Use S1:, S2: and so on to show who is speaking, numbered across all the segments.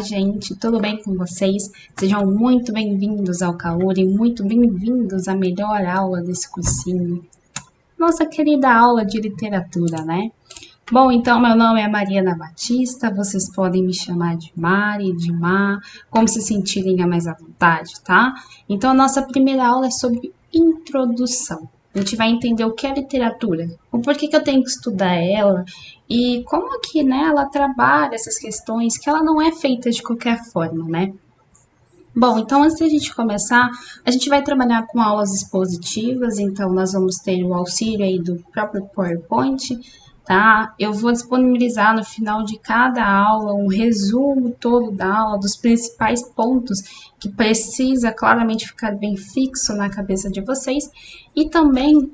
S1: gente? Tudo bem com vocês? Sejam muito bem-vindos ao Kaori, muito bem-vindos à melhor aula desse cursinho. Nossa querida aula de literatura, né? Bom, então, meu nome é Mariana Batista, vocês podem me chamar de Mari, de Má, como se sentirem a mais à vontade, tá? Então, a nossa primeira aula é sobre introdução. A gente vai entender o que é literatura, o porquê que eu tenho que estudar ela e como que, né, ela trabalha essas questões, que ela não é feita de qualquer forma, né? Bom, então antes da gente começar, a gente vai trabalhar com aulas expositivas, então nós vamos ter o auxílio aí do próprio PowerPoint, tá? Eu vou disponibilizar no final de cada aula um resumo todo da aula, dos principais pontos que precisa claramente ficar bem fixo na cabeça de vocês. E também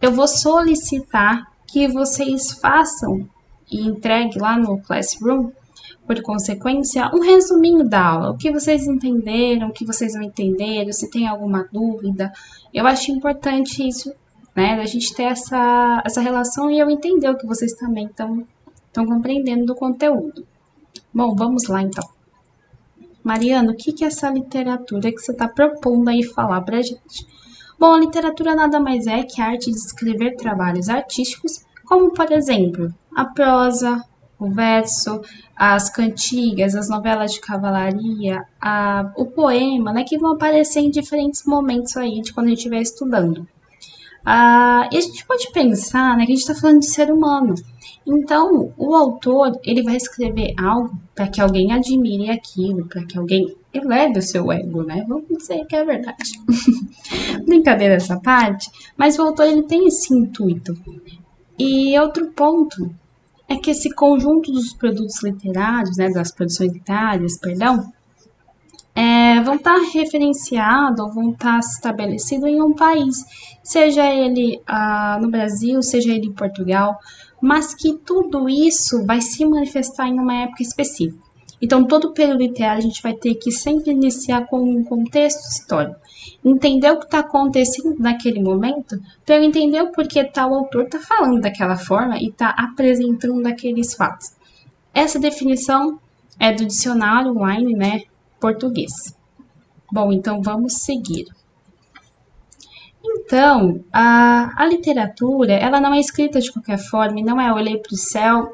S1: eu vou solicitar que vocês façam e entreguem lá no Classroom, por consequência, um resuminho da aula, o que vocês entenderam, o que vocês não entenderam, se tem alguma dúvida. Eu acho importante isso, né, da gente ter essa relação e eu entender o que vocês também estão compreendendo do conteúdo. Bom, vamos lá então. Mariana, o que é essa literatura que você está propondo aí falar pra gente? Bom, a literatura nada mais é que a arte de escrever trabalhos artísticos, como, por exemplo, a prosa, o verso, as cantigas, as novelas de cavalaria, o poema, né, que vão aparecer em diferentes momentos aí de quando a gente estiver estudando. E a gente pode pensar, né, que a gente está falando de ser humano. Então, o autor, ele vai escrever algo para que alguém admire aquilo, para que alguém eleve o seu ego, né? Vamos dizer que é verdade. Brincadeira essa parte, mas o autor, ele tem esse intuito. E outro ponto é que esse conjunto dos produtos literários, né, das produções literárias, perdão, vão estar referenciados ou vão estar estabelecidos em um país, seja ele no Brasil, seja ele em Portugal, mas que tudo isso vai se manifestar em uma época específica. Então, todo o período literário a gente vai ter que sempre iniciar com um contexto histórico. Entender o que está acontecendo naquele momento, para eu entender o porquê tal autor está falando daquela forma e está apresentando aqueles fatos. Essa definição é do dicionário online, né, português. Bom, então vamos seguir. Então, a literatura, ela não é escrita de qualquer forma, e não é eu olhei para o céu,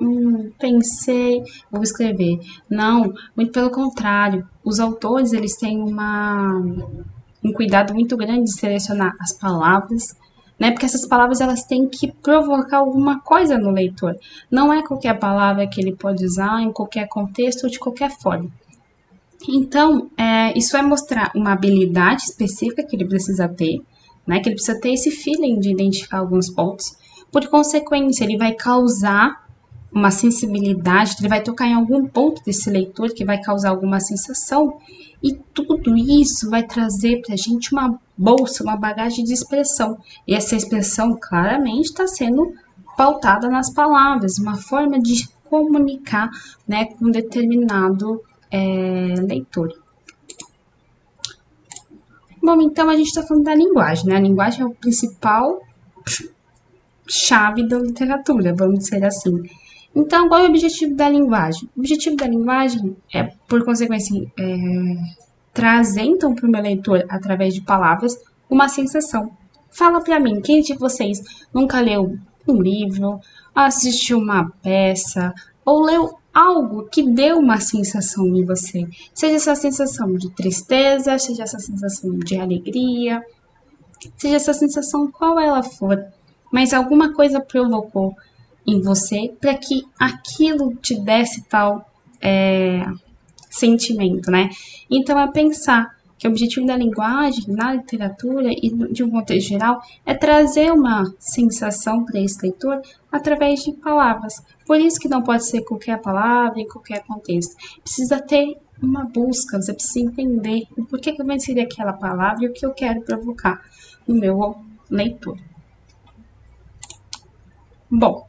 S1: pensei, vou escrever. Não, muito pelo contrário. Os autores, eles têm um cuidado muito grande de selecionar as palavras, né? Porque essas palavras, elas têm que provocar alguma coisa no leitor. Não é qualquer palavra que ele pode usar em qualquer contexto ou de qualquer forma. Então, isso vai mostrar uma habilidade específica que ele precisa ter, né, que ele precisa ter esse feeling de identificar alguns pontos. Por consequência, ele vai causar uma sensibilidade, ele vai tocar em algum ponto desse leitor que vai causar alguma sensação, e tudo isso vai trazer para a gente uma bolsa, uma bagagem de expressão. E essa expressão claramente está sendo pautada nas palavras, uma forma de comunicar, né, com um determinado leitor. Bom, então a gente está falando da linguagem, né? A linguagem é o principal chave da literatura, vamos dizer assim. Então, qual é o objetivo da linguagem? O objetivo da linguagem é, por consequência, trazer então para o meu leitor, através de palavras, uma sensação. Fala para mim, quem de vocês nunca leu um livro, assistiu uma peça, ou leu algo que deu uma sensação em você, seja essa sensação de tristeza, seja essa sensação de alegria, seja essa sensação qual ela for, mas alguma coisa provocou em você para que aquilo te desse tal sentimento, né? Então, é pensar que o objetivo da linguagem, na literatura e de um contexto geral, é trazer uma sensação para esse leitor através de palavras. Por isso que não pode ser qualquer palavra, em qualquer contexto. Precisa ter uma busca, você precisa entender o porquê que eu venci aquela palavra e o que eu quero provocar no meu leitor. Bom,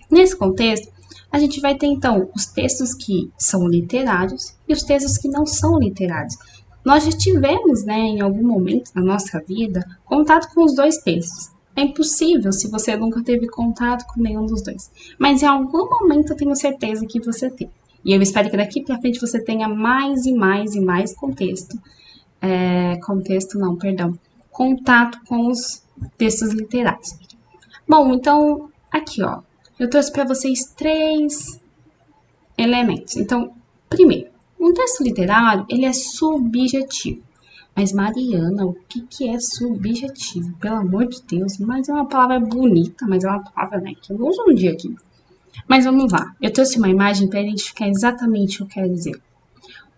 S1: nesse contexto, a gente vai ter, então, os textos que são literários e os textos que não são literários. Nós já tivemos, né, em algum momento na nossa vida, contato com os dois textos. É impossível se você nunca teve contato com nenhum dos dois. Mas em algum momento eu tenho certeza que você teve. E eu espero que daqui para frente você tenha mais e mais e mais contato com os textos literários. Bom, então, aqui, ó, eu trouxe para vocês 3 elementos. Então, primeiro, um texto literário, ele é subjetivo. Mas, Mariana, o que é subjetivo? Pelo amor de Deus, mas é uma palavra bonita, mas é uma palavra, né, que eu não uso um dia aqui. Mas vamos lá, eu trouxe uma imagem para identificar exatamente o que eu quero dizer.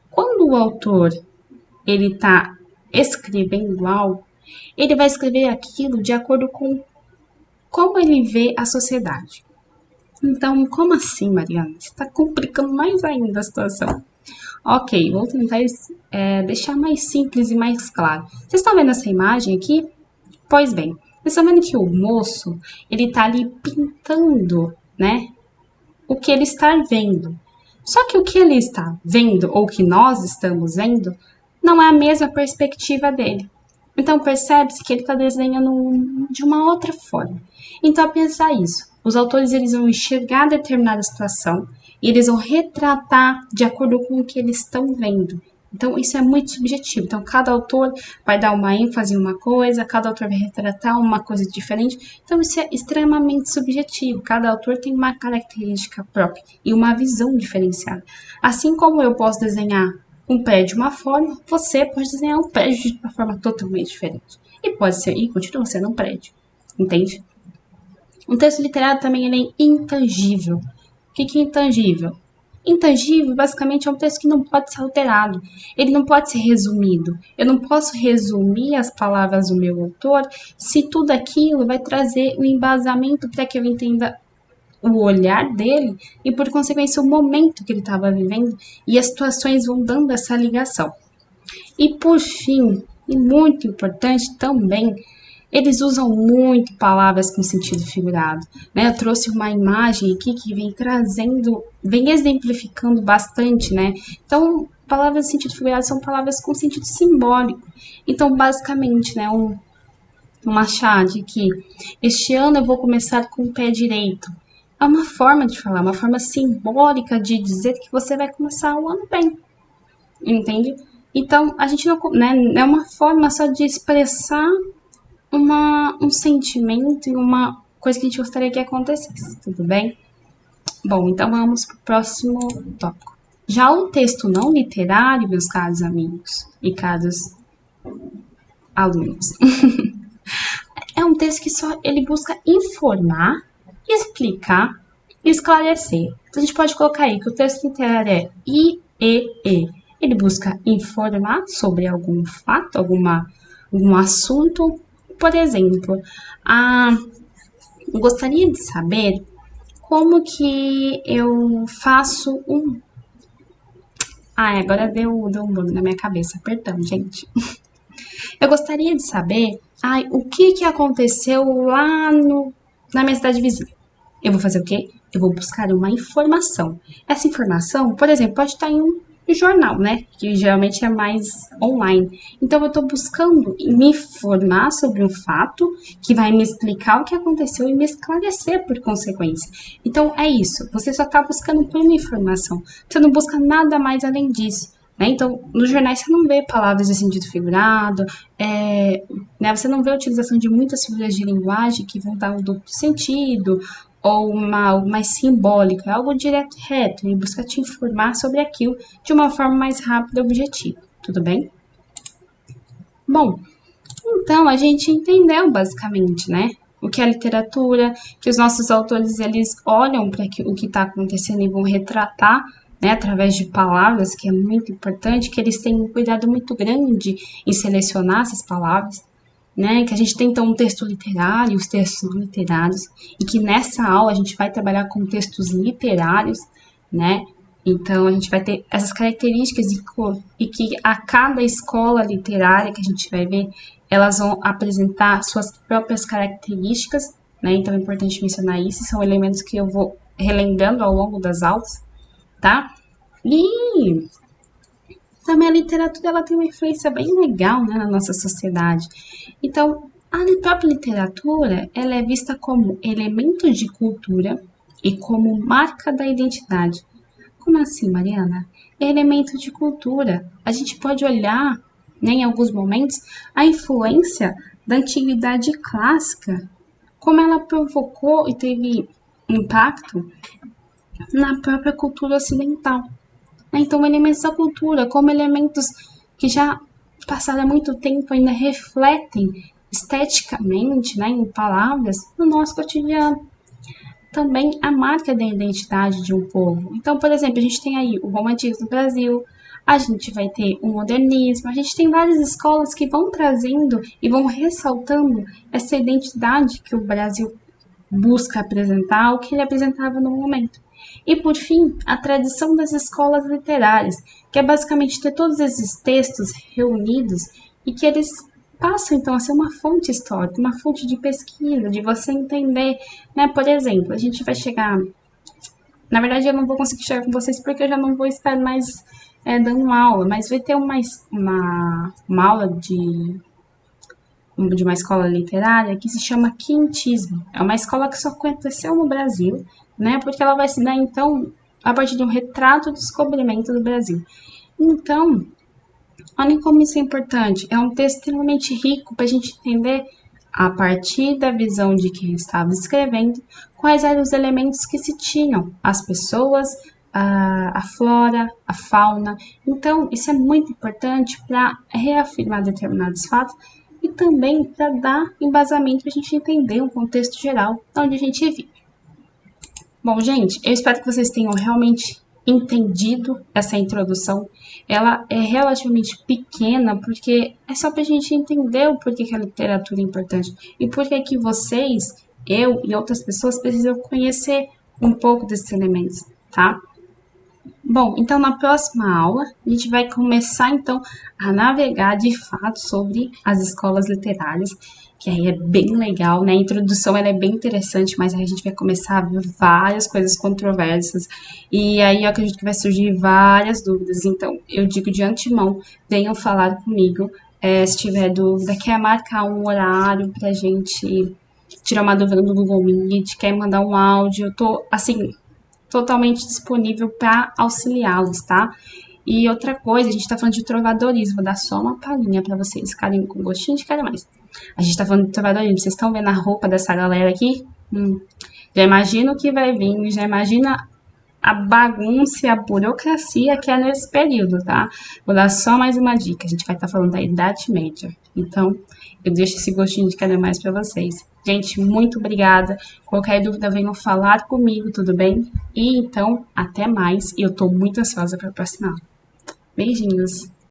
S1: Quando o autor, ele está escrevendo algo, ele vai escrever aquilo de acordo com como ele vê a sociedade. Então, como assim, Mariana? Você está complicando mais ainda a situação. Ok, vou tentar deixar mais simples e mais claro. Vocês estão vendo essa imagem aqui? Pois bem, vocês estão vendo que o moço, ele está ali pintando, né, o que ele está vendo. Só que o que ele está vendo, ou que nós estamos vendo, não é a mesma perspectiva dele. Então, percebe-se que ele está desenhando de uma outra forma. Então, a pensar isso. Os autores, eles vão enxergar determinada situação e eles vão retratar de acordo com o que eles estão vendo. Então, isso é muito subjetivo. Então, cada autor vai dar uma ênfase em uma coisa, cada autor vai retratar uma coisa diferente. Então, isso é extremamente subjetivo. Cada autor tem uma característica própria e uma visão diferenciada. Assim como eu posso desenhar um prédio de uma forma, você pode desenhar um prédio de uma forma totalmente diferente. E pode ser, e continua sendo um prédio. Entende? Um texto literário também ele é intangível. O que é intangível? Intangível, basicamente, é um texto que não pode ser alterado. Ele não pode ser resumido. Eu não posso resumir as palavras do meu autor se tudo aquilo vai trazer um embasamento para que eu entenda o olhar dele e, por consequência, o momento que ele estava vivendo, e as situações vão dando essa ligação. E, por fim, e muito importante também, eles usam muito palavras com sentido figurado, né? Eu trouxe uma imagem aqui que vem exemplificando bastante, né? Então, palavras de sentido figurado são palavras com sentido simbólico. Então, basicamente, né, uma chave que este ano eu vou começar com o pé direito. É uma forma de falar, uma forma simbólica de dizer que você vai começar o ano bem, entende? Então, a gente não, né, é uma forma só de expressar um sentimento e uma coisa que a gente gostaria que acontecesse, tudo bem? Bom, então vamos para o próximo tópico. Já o texto não literário, meus caros amigos e caros alunos, é um texto que só ele busca informar, explicar e esclarecer. Então, a gente pode colocar aí que o texto literário é IEE. Ele busca informar sobre algum fato, algum assunto. Por exemplo, eu gostaria de saber como que eu faço um... agora deu um bug na minha cabeça, perdão, gente. Eu gostaria de saber o que aconteceu lá na minha cidade vizinha. Eu vou fazer o quê? Eu vou buscar uma informação. Essa informação, por exemplo, pode estar em um jornal, né? Que geralmente é mais online. Então, eu estou buscando me informar sobre um fato que vai me explicar o que aconteceu e me esclarecer por consequência. Então, é isso. Você só está buscando por uma informação. Você não busca nada mais além disso. Né? Então, nos jornais você não vê palavras de sentido figurado, né? Você não vê a utilização de muitas figuras de linguagem que vão dar um duplo sentido ou mais simbólico, é algo direto e reto, e busca te informar sobre aquilo de uma forma mais rápida e objetiva, tudo bem? Bom, então a gente entendeu basicamente, né? O que é literatura, que os nossos autores eles olham para o que está acontecendo e vão retratar, né, através de palavras, que é muito importante, que eles têm um cuidado muito grande em selecionar essas palavras, né, que a gente tem então um texto literário, os textos não literários, e que nessa aula a gente vai trabalhar com textos literários, né, então a gente vai ter essas características e que a cada escola literária que a gente vai ver, elas vão apresentar suas próprias características, né, então é importante mencionar isso, são elementos que eu vou relembrando ao longo das aulas, tá? E também a literatura ela tem uma influência bem legal, né, na nossa sociedade. Então, a própria literatura ela é vista como elemento de cultura e como marca da identidade. Como assim, Mariana? É elemento de cultura. A gente pode olhar, né, em alguns momentos, a influência da antiguidade clássica, como ela provocou e teve impacto na própria cultura ocidental. Então, elementos da cultura, como elementos que já passaram há muito tempo, ainda refletem esteticamente, né, em palavras, no nosso cotidiano. Também a marca da identidade de um povo. Então, por exemplo, a gente tem aí o romantismo no Brasil, a gente vai ter o modernismo, a gente tem várias escolas que vão trazendo e vão ressaltando essa identidade que o Brasil busca apresentar, o que ele apresentava no momento. E, por fim, a tradição das escolas literárias, que é basicamente ter todos esses textos reunidos e que eles passam, então, a ser uma fonte histórica, uma fonte de pesquisa, de você entender, né? Por exemplo, a gente vai chegar... Na verdade, eu não vou conseguir chegar com vocês porque eu já não vou estar mais dando aula, mas vai ter uma aula de uma escola literária que se chama Quintismo. É uma escola que só aconteceu no Brasil, né? Porque ela vai se dar, então, a partir de um retrato do descobrimento do Brasil. Então, olhem como isso é importante. É um texto extremamente rico para a gente entender, a partir da visão de quem estava escrevendo, quais eram os elementos que se tinham, as pessoas, a flora, a fauna. Então, isso é muito importante para reafirmar determinados fatos e também para dar embasamento para a gente entender um contexto geral de onde a gente vive. Bom, gente, eu espero que vocês tenham realmente entendido essa introdução. Ela é relativamente pequena, porque é só para a gente entender o porquê que a literatura é importante e porquê que vocês, eu e outras pessoas precisam conhecer um pouco desses elementos, tá? Bom, então na próxima aula a gente vai começar então a navegar de fato sobre as escolas literárias, que aí é bem legal, né? A introdução ela é bem interessante, mas aí a gente vai começar a ver várias coisas controversas e aí eu acredito que vai surgir várias dúvidas. Então eu digo de antemão, venham falar comigo, se tiver dúvida, quer marcar um horário pra gente tirar uma dúvida no Google Meet, quer mandar um áudio, eu tô assim totalmente disponível para auxiliá-los, tá? E outra coisa, a gente tá falando de trovadorismo, vou dar só uma palhinha para vocês ficarem com gostinho de querer mais. A gente tá falando de trovadorismo, vocês estão vendo a roupa dessa galera aqui? Já imagina o que vai vir, já imagina a bagunça e a burocracia que é nesse período, tá? Vou dar só mais uma dica, a gente vai estar falando da Idade Média. Então, eu deixo esse gostinho de querer mais para vocês. Gente, muito obrigada. Qualquer dúvida, venham falar comigo, tudo bem? E então, até mais. E eu tô muito ansiosa para a próxima aula. Beijinhos!